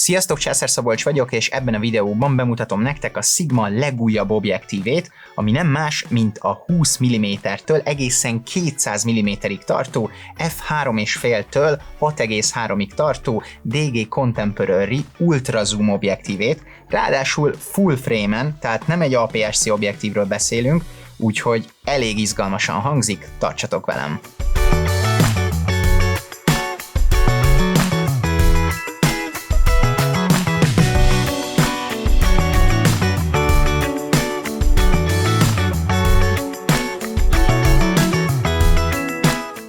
Sziasztok, Császár Szabolcs vagyok, és ebben a videóban bemutatom nektek a Sigma legújabb objektívét, ami nem más, mint a 20 mm-től egészen 200 mm-ig tartó, f3,5-től 6,3-ig tartó DG Contemporary Ultra Zoom objektívét, ráadásul full frame-en, tehát nem egy APS-C objektívről beszélünk, úgyhogy elég izgalmasan hangzik, tartsatok velem!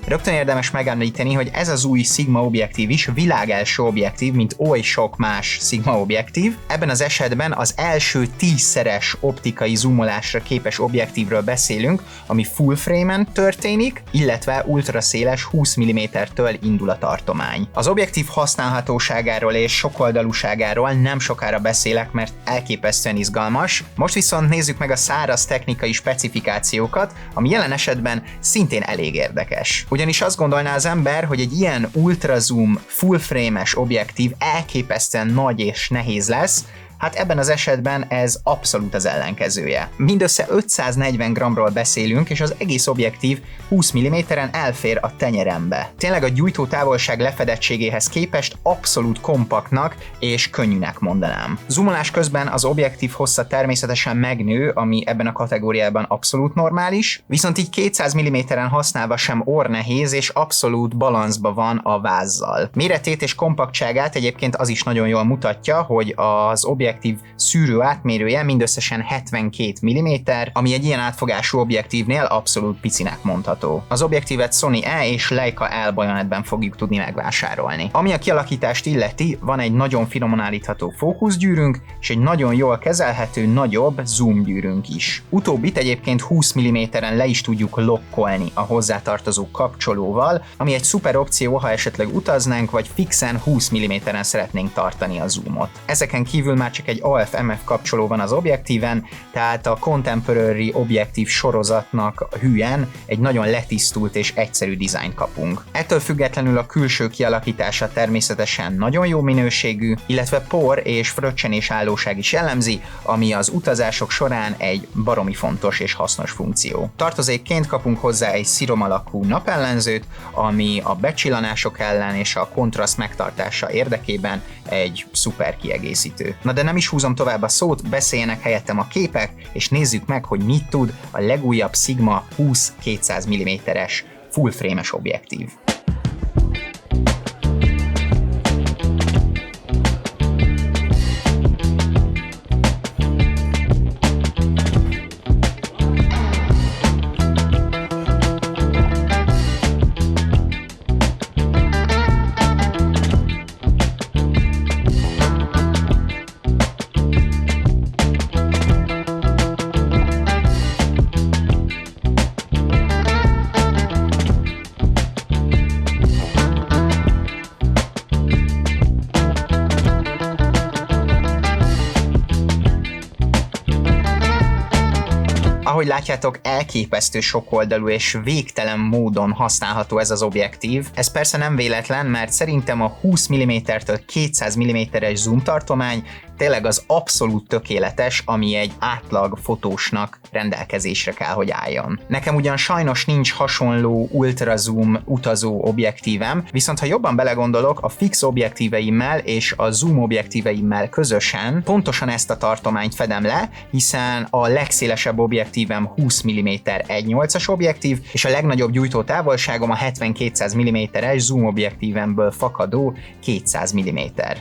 Rögtön érdemes megemlíteni, hogy ez az új Sigma objektív is világelső objektív, mint oly sok más Sigma objektív. Ebben az esetben az első 10-szeres optikai zoomolásra képes objektívről beszélünk, ami full frame-en történik, illetve ultraszéles 20 mm-től indul a tartomány. Az objektív használhatóságáról és sokoldalúságáról nem sokára beszélek, mert elképesztően izgalmas. Most viszont nézzük meg a száraz technikai specifikációkat, ami jelen esetben szintén elég érdekes. Ugyanis azt gondolná az ember, hogy egy ilyen ultra zoom full frame-es objektív elképesztően nagy és nehéz lesz, hát ebben az esetben ez abszolút az ellenkezője. Mindössze 540 g-ról beszélünk, és az egész objektív 20 mm-en elfér a tenyerembe. Tényleg a gyújtó távolság lefedettségéhez képest abszolút kompaktnak és könnyűnek mondanám. Zoomolás közben az objektív hossza természetesen megnő, ami ebben a kategóriában abszolút normális, viszont így 200 mm-en használva sem orrnehéz és abszolút balanszba van a vázzal. Méretét és kompaktságát egyébként az is nagyon jól mutatja, hogy az objektív szűrő átmérője mindösszesen 72 mm, ami egy ilyen átfogású objektívnél abszolút picinek mondható. Az objektívet Sony E és Leica L bajonetben fogjuk tudni megvásárolni. Ami a kialakítást illeti, van egy nagyon finoman állítható fókuszgyűrűnk, és egy nagyon jól kezelhető, nagyobb zoomgyűrűnk is. Utóbbit egyébként 20 mm-en le is tudjuk lokkolni a hozzátartozó kapcsolóval, ami egy szuper opció, ha esetleg utaznánk, vagy fixen 20 mm-en szeretnénk tartani a zoomot. Ezeken kívül már csak egy AF-MF kapcsoló van az objektíven, tehát a Contemporary objektív sorozatnak hűen egy nagyon letisztult és egyszerű dizájnt kapunk. Ettől függetlenül a külső kialakítása természetesen nagyon jó minőségű, illetve por és fröccsenés állóság is jellemzi, ami az utazások során egy baromi fontos és hasznos funkció. Tartozékként kapunk hozzá egy szirom alakú napellenzőt, ami a becsillanások ellen és a kontraszt megtartása érdekében egy szuper kiegészítő. Na de nem is húzom tovább a szót, beszéljenek helyettem a képek, és nézzük meg, hogy mit tud a legújabb Sigma 20-200 mm-es full frame-es objektív. Ahogy látjátok, elképesztő sokoldalú és végtelen módon használható ez az objektív. Ez persze nem véletlen, mert szerintem a 20 mm-től 200 mm-es zoom tartomány tényleg az abszolút tökéletes, ami egy átlag fotósnak rendelkezésre kell, hogy álljon. Nekem ugyan sajnos nincs hasonló ultra zoom utazó objektívem, viszont ha jobban belegondolok, a fix objektíveimmel és a zoom objektíveimmel közösen pontosan ezt a tartományt fedem le, hiszen a legszélesebb objektívem 20 mm 1.8-as objektív, és a legnagyobb gyújtó távolságom a 70-200 mm-es zoom objektívemből fakadó 200 mm.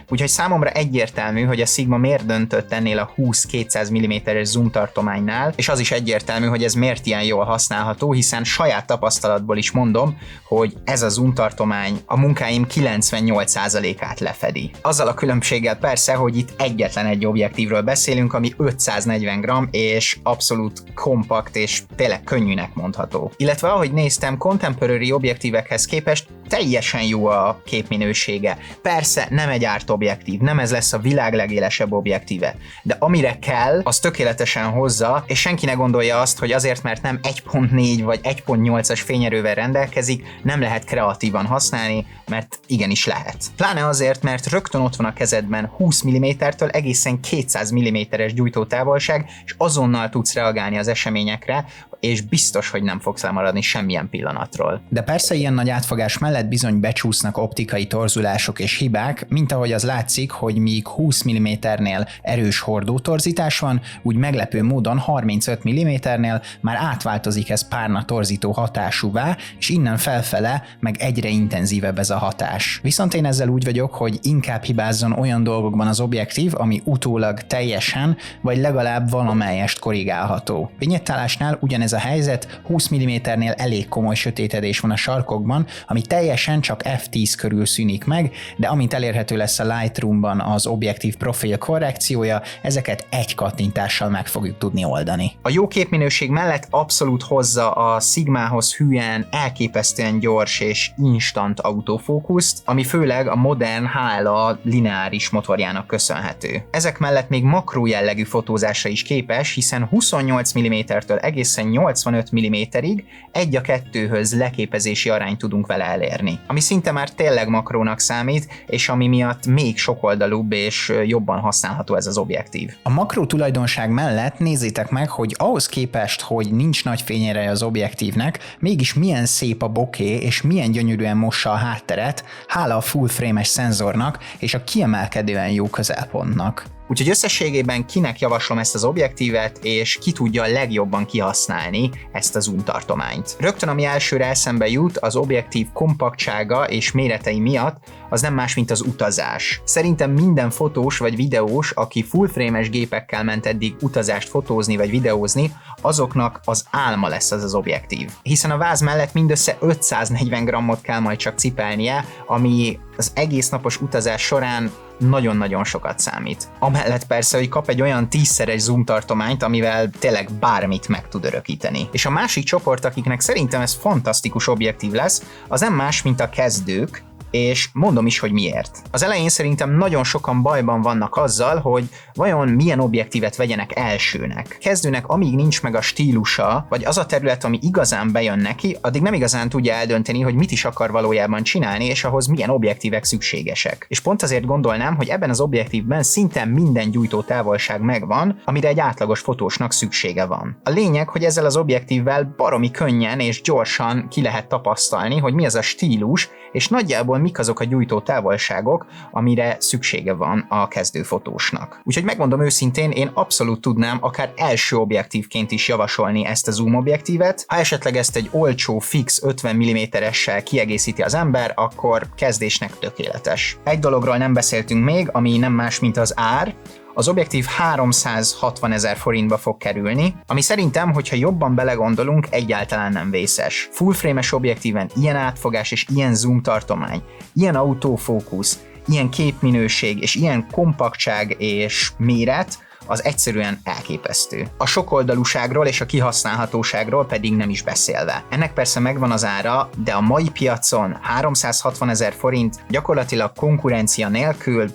Úgyhogy számomra egyértelmű, hogy a Sigma miért döntött ennél a 20-200 mm-es zoom tartománynál, és az is egyértelmű, hogy ez miért ilyen jól használható, hiszen saját tapasztalatból is mondom, hogy ez a zoom tartomány a munkáim 98%-át lefedi. Azzal a különbséggel persze, hogy itt egyetlen egy objektívről beszélünk, ami 540 g és abszolút kompakt és tényleg könnyűnek mondható. Illetve ahogy néztem, contemporary objektívekhez képest teljesen jó a képminősége. Persze nem egy árt objektív, nem ez lesz a világ legélesebb objektíve, de amire kell, az tökéletesen hozza, és senki ne gondolja azt, hogy azért, mert nem 1.4 vagy 1.8-as fényerővel rendelkezik, nem lehet kreatívan használni, mert igenis lehet. Pláne azért, mert rögtön ott van a kezedben 20 mm-től egészen 200 mm-es gyújtótávolság, és azonnal tudsz reagálni az eseményekre, és biztos, hogy nem fogsz lemaradni semmilyen pillanatról. De persze ilyen nagy átfogás mellett bizony becsúsznak optikai torzulások és hibák, mint ahogy az látszik, hogy míg 20 mm-nél erős hordótorzítás van, úgy meglepő módon 35 mm-nél már átváltozik ez párna torzító hatásúvá, és innen felfele meg egyre intenzívebb ez a hatás. Viszont én ezzel úgy vagyok, hogy inkább hibázzon olyan dolgokban az objektív, ami utólag teljesen, vagy legalább valamelyest korrigálható. Vinyettálásnál ugyanez a helyzet, 20 mm-nél elég komoly sötétedés van a sarkokban, ami teljesen csak f10 körül szűnik meg, de amint elérhető lesz a Lightroom-ban az objektív profil korrekciója, ezeket egy kattintással meg fogjuk tudni oldani. A jó képminőség mellett abszolút hozza a Sigmához hűen, elképesztően gyors és instant autofókuszt, ami főleg a modern HLA lineáris motorjának köszönhető. Ezek mellett még makró jellegű fotózásra is képes, hiszen 28 mm-től egészen 85 mm-ig 1:2 leképezési arányt tudunk vele elérni, ami szinte már tényleg makrónak számít, és ami miatt még sokoldalúbb és jobban használható ez az objektív. A makró tulajdonság mellett nézzétek meg, hogy ahhoz képest, hogy nincs nagy fényereje az objektívnek, mégis milyen szép a bokeh és milyen gyönyörűen mossa a hátteret, hála a full frame-es szenzornak és a kiemelkedően jó közelpontnak. Úgyhogy összességében kinek javaslom ezt az objektívet, és ki tudja a legjobban kihasználni ezt a zoom tartományt. Rögtön ami elsőre eszembe jut, az objektív kompaktsága és méretei miatt az nem más, mint az utazás. Szerintem minden fotós vagy videós, aki full frame-es gépekkel ment eddig utazást fotózni vagy videózni, azoknak az álma lesz az az objektív. Hiszen a váz mellett mindössze 540 grammot kell majd csak cipelnie, ami az egész napos utazás során nagyon-nagyon sokat számít. Amellett persze, hogy kap egy olyan 10-szeres zoom tartományt, amivel tényleg bármit meg tud örökíteni. És a másik csoport, akiknek szerintem ez fantasztikus objektív lesz, az nem más, mint a kezdők, és mondom is, hogy miért. Az elején szerintem nagyon sokan bajban vannak azzal, hogy vajon milyen objektívet vegyenek elsőnek. Kezdőnek amíg nincs meg a stílusa, vagy az a terület, ami igazán bejön neki, addig nem igazán tudja eldönteni, hogy mit is akar valójában csinálni, és ahhoz milyen objektívek szükségesek. És pont azért gondolnám, hogy ebben az objektívben szinte minden gyújtó távolság megvan, amire egy átlagos fotósnak szüksége van. A lényeg, hogy ezzel az objektívvel baromi könnyen és gyorsan ki lehet tapasztalni, hogy mi az a stílus, és nagyjából mik azok a gyújtó távolságok, amire szüksége van a kezdőfotósnak. Úgyhogy megmondom őszintén, én abszolút tudnám akár első objektívként is javasolni ezt a zoom objektívet. Ha esetleg ezt egy olcsó, fix 50 mm-essel kiegészíti az ember, akkor kezdésnek tökéletes. Egy dologról nem beszéltünk még, ami nem más, mint az ár. Az objektív 360 000 forintba fog kerülni, ami szerintem, hogyha jobban belegondolunk, egyáltalán nem vészes. Full frame-es objektíven ilyen átfogás és ilyen zoom tartomány, ilyen autofókusz, ilyen képminőség és ilyen kompaktság és méret, az egyszerűen elképesztő. A sokoldalúságról és a kihasználhatóságról pedig nem is beszélve. Ennek persze megvan az ára, de a mai piacon 360 000 forint gyakorlatilag konkurencia nélkül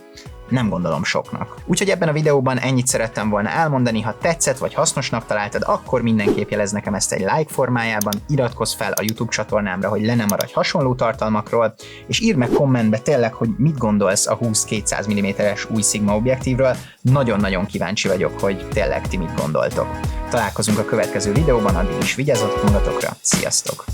nem gondolom soknak. Úgyhogy ebben a videóban ennyit szerettem volna elmondani, ha tetszett vagy hasznosnak találtad, akkor mindenképp jelezd nekem ezt egy like formájában, iratkozz fel a YouTube csatornámra, hogy le ne maradj hasonló tartalmakról, és írd meg kommentbe tényleg, hogy mit gondolsz a 20-200 mm-es új Sigma objektívről, nagyon-nagyon kíváncsi vagyok, hogy tényleg ti mit gondoltok. Találkozunk a következő videóban, addig is vigyázzatok magatokra, sziasztok!